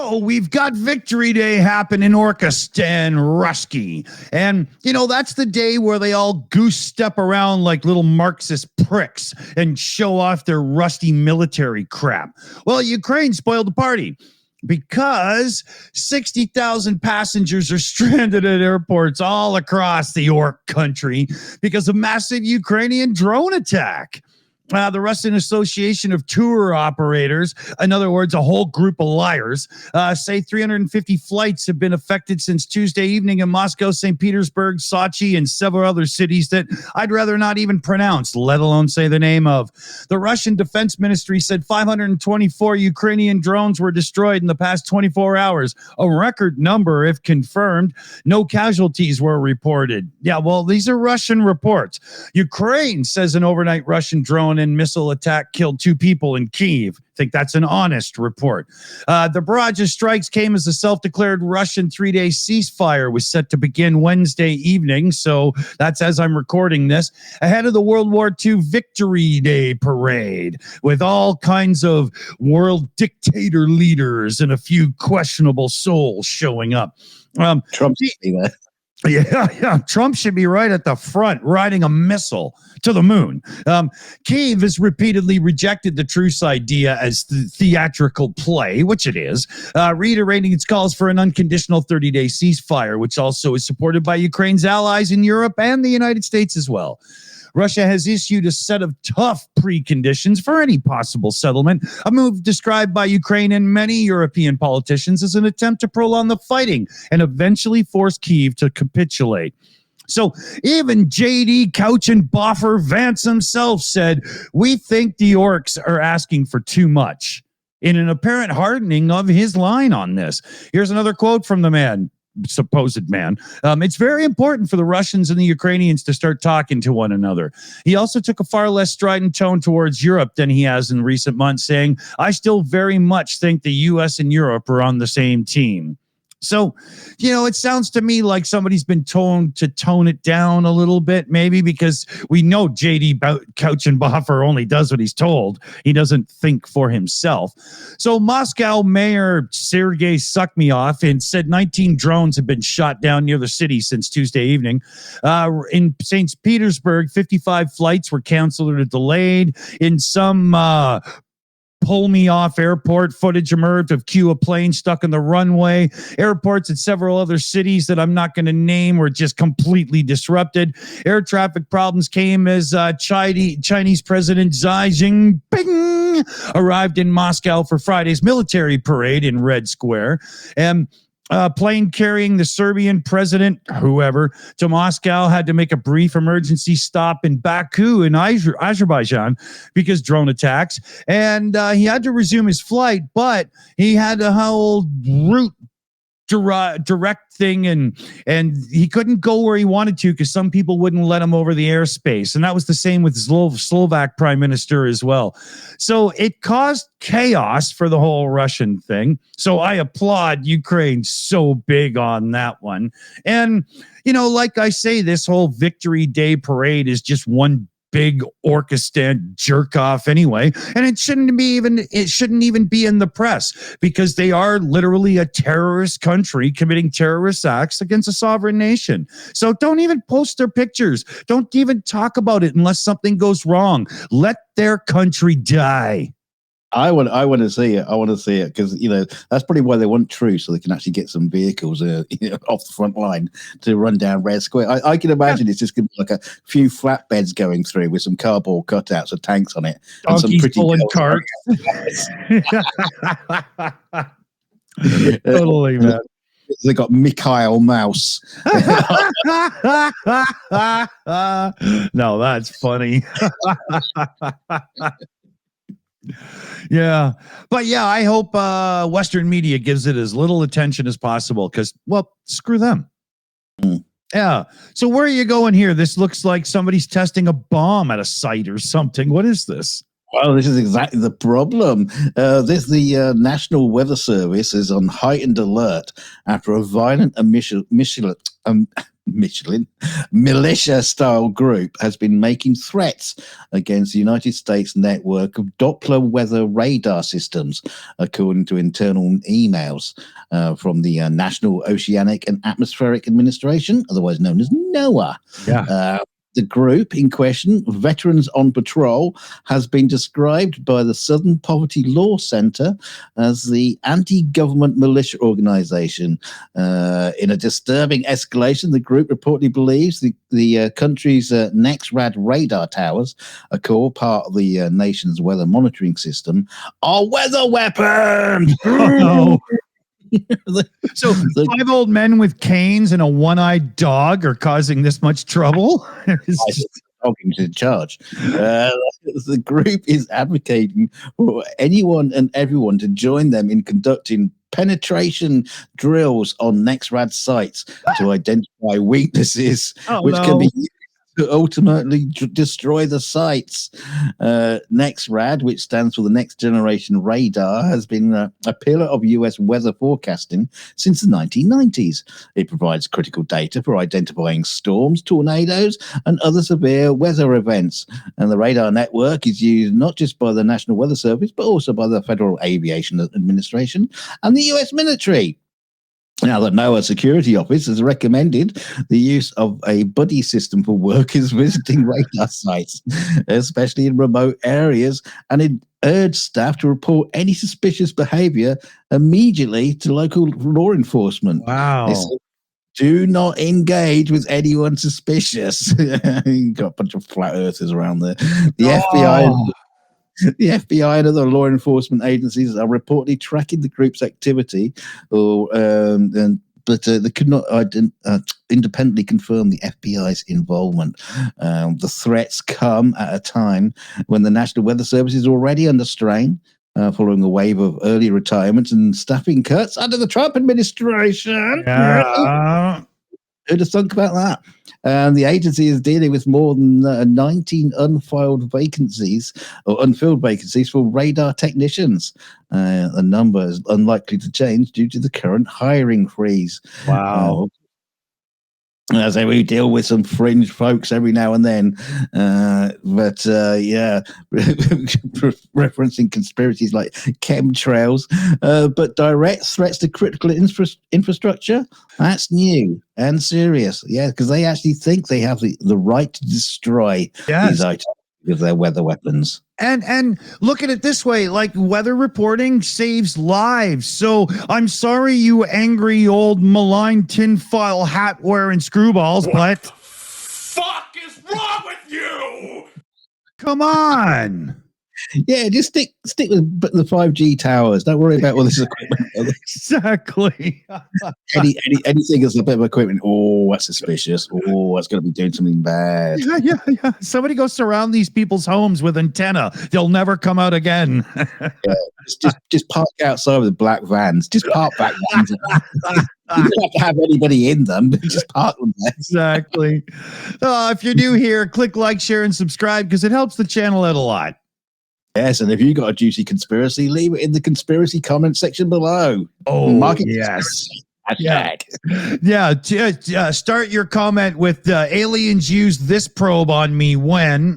So we've got Victory Day happen in Orcust and Rusky. And, that's the day where they all goose step around like little Marxist pricks and show off their rusty military crap. Well, Ukraine spoiled the party because 60,000 passengers are stranded at airports all across the orc country because of massive Ukrainian drone attack. The Russian Association of Tour Operators, in other words, a whole group of liars, say 350 flights have been affected since Tuesday evening in Moscow, St. Petersburg, Sochi, and several other cities that I'd rather not even pronounce, let alone say the name of. The Russian Defense Ministry said 524 Ukrainian drones were destroyed in the past 24 hours, a record number if confirmed. No casualties were reported. Yeah, well, these are Russian reports. Ukraine says an overnight Russian drone and missile attack killed 2 people in Kyiv. I think that's an honest report. The barrage of strikes came as the self-declared Russian 3-day ceasefire was set to begin Wednesday evening, so that's as I'm recording this, ahead of the World War II Victory Day parade, with all kinds of world dictator leaders and a few questionable souls showing up. Trump should be there. Yeah. Trump should be right at the front, riding a missile to the moon. Kyiv has repeatedly rejected the truce idea as the theatrical play, which it is, reiterating its calls for an unconditional 30-day ceasefire, which also is supported by Ukraine's allies in Europe and the United States as well. Russia has issued a set of tough preconditions for any possible settlement, a move described by Ukraine and many European politicians as an attempt to prolong the fighting and eventually force Kyiv to capitulate. So even J.D. Couch-and-Boffer Vance himself said, "We think the orcs are asking for too much," in an apparent hardening of his line on this. Here's another quote from the man. Supposed man. It's very important for the Russians and the Ukrainians to start talking to one another. He also took a far less strident tone towards Europe than he has in recent months, saying, "I still very much think the U.S. and Europe are on the same team." So, it sounds to me like somebody's been told to tone it down a little bit, maybe because we know J.D. Couch-and-Boffer only does what he's told. He doesn't think for himself. So Moscow Mayor Sergei Sukhmioff said 19 drones have been shot down near the city since Tuesday evening. In St. Petersburg, 55 flights were canceled or delayed. In some Pull Me Off airport, footage emerged of a plane stuck on the runway. Airports at several other cities that I'm not going to name were just completely disrupted. Air traffic problems came as Chinese President Xi Jinping arrived in Moscow for Friday's military parade in Red Square. And plane carrying the Serbian president, whoever, to Moscow had to make a brief emergency stop in Baku in Azerbaijan because drone attacks. And he had to resume his flight, but he had a whole route direct thing, and he couldn't go where he wanted to because some people wouldn't let him over the airspace. And that was the same with Slovak prime minister as well. So it caused chaos for the whole Russian thing. So I applaud Ukraine so big on that one. And, like I say, this whole Victory Day parade is just one big Orcistan jerk off anyway, and it shouldn't even be in the press because they are literally a terrorist country committing terrorist acts against a sovereign nation. So don't even post their pictures. Don't even talk about it unless something goes wrong. Let their country die. I want to see it. I want to see it because that's probably why they want truce, so they can actually get some vehicles off the front line to run down Red Square. I can imagine it's just going to be like a few flatbeds going through with some cardboard cutouts of tanks on it and some pretty pulling carts. Totally, man. They got Mikhail Mouse. No, that's funny. Yeah. But yeah, I hope Western media gives it as little attention as possible because, well, screw them. Yeah. So where are you going here? This looks like somebody's testing a bomb at a site or something. What is this? Well, this is exactly the problem. The National Weather Service is on heightened alert after a violent militia-style group has been making threats against the United States network of Doppler weather radar systems, according to internal emails from the National Oceanic and Atmospheric Administration, otherwise known as NOAA. Yeah. The group in question, Veterans on Patrol, has been described by the Southern Poverty Law Center as the anti-government militia organization. In a disturbing escalation, the group reportedly believes the country's NEXRAD radar towers, a core part of the nation's weather monitoring system, are weather weapons. Oh. So 5 old men with canes and a one-eyed dog are causing this much trouble? Dogging's in charge. The group is advocating for anyone and everyone to join them in conducting penetration drills on NEXRAD sites to identify weaknesses, can be used to ultimately destroy the sites. NEXRAD, which stands for the Next Generation Radar, has been a pillar of U.S. weather forecasting since the 1990s. It provides critical data for identifying storms, tornadoes, and other severe weather events. And the radar network is used not just by the National Weather Service, but also by the Federal Aviation Administration and the U.S. military. Now, the NOAA Security Office has recommended the use of a buddy system for workers visiting radar sites, especially in remote areas, and it urged staff to report any suspicious behavior immediately to local law enforcement. Wow. They said, do not engage with anyone suspicious. You've got a bunch of flat earthers around there. The FBI and other law enforcement agencies are reportedly tracking the group's activity, but they could not independently confirm the FBI's involvement. The threats come at a time when the National Weather Service is already under strain, following a wave of early retirements and staffing cuts under the Trump administration. Yeah. Who'd have thunk about that? And the agency is dealing with more than 19 unfilled vacancies for radar technicians. The number is unlikely to change due to the current hiring freeze. Wow. As we deal with some fringe folks every now and then, referencing conspiracies like chemtrails, but direct threats to critical infrastructure, that's new and serious. Yeah, because they actually think they have the right to destroy these items with their weather weapons. And look at it this way, like weather reporting saves lives. So I'm sorry, you angry old malign tinfoil hat wearing screwballs, what the fuck is wrong with you? Come on. Yeah, just stick with the 5G towers. Don't worry about all this equipment. Exactly. Anything that's a bit of equipment. Oh, that's suspicious. Oh, that's going to be doing something bad. Yeah. Somebody go surround these people's homes with antenna. They'll never come out again. Just park outside with black vans. Just park back vans. You don't have to have anybody in them, but just park them there. Exactly. If you're new here, click like, share, and subscribe because it helps the channel out a lot. Yes, and if you got a juicy conspiracy, leave it in the conspiracy comment section below. Oh, yes. Yeah. Start your comment with aliens used this probe on me when.